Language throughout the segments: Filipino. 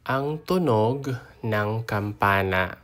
Ang tunog ng kampana.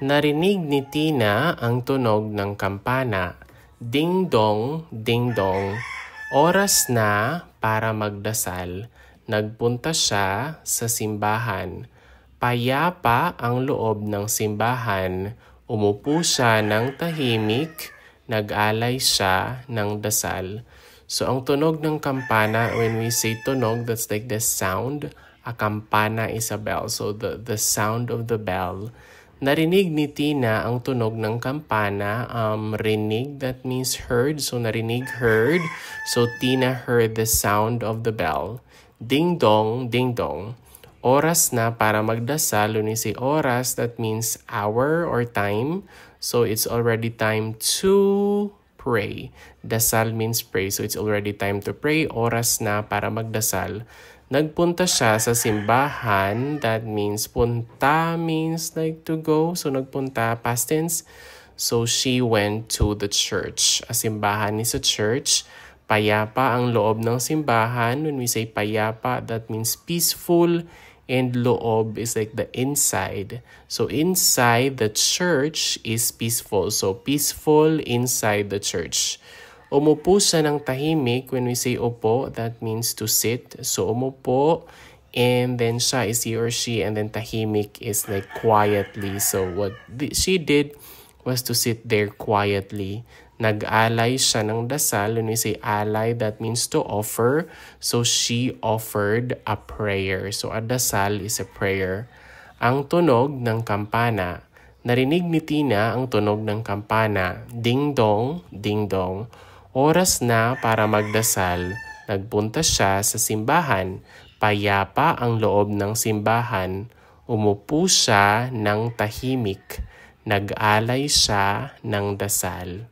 Narinig ni Tina ang tunog ng kampana. Ding-dong, ding-dong. Oras na para magdasal. Nagpunta siya sa simbahan. Payapa ang loob ng simbahan. Umupo siya ng tahimik. Nag-alay siya ng dasal. So ang tunog ng kampana, when we say tunog, that's like the sound. A campana is a bell. So the sound of the bell. Narinig ni Tina ang tunog ng kampana. Rinig, that means heard. So narinig, heard. So Tina heard the sound of the bell. Ding dong, ding dong. Oras na para magdasal. When we say oras, that means hour or time. So it's already time to pray. Dasal means pray. So it's already time to pray. Oras na para magdasal. Nagpunta siya sa simbahan. That means punta means like to go. So nagpunta, past tense. So she went to the church. A simbahan is a church. Payapa ang loob ng simbahan. When we say payapa, that means peaceful. And loob is like the inside. So inside the church is peaceful. So peaceful inside the church. Umupo siya ng tahimik. When we say upo, that means to sit. So umupo, and then siya is he or she, and then tahimik is like quietly. So what she did was to sit there quietly. Nag-alay siya ng dasal. When we say alay, that means to offer. So she offered a prayer. So a dasal is a prayer. Ang tunog ng kampana. Narinig ni Tina ang tunog ng kampana. Ding-dong, ding-dong. Oras na para magdasal. Nagpunta siya sa simbahan. Payapa ang loob ng simbahan. Umupo siya ng tahimik. Nag-alay siya ng dasal.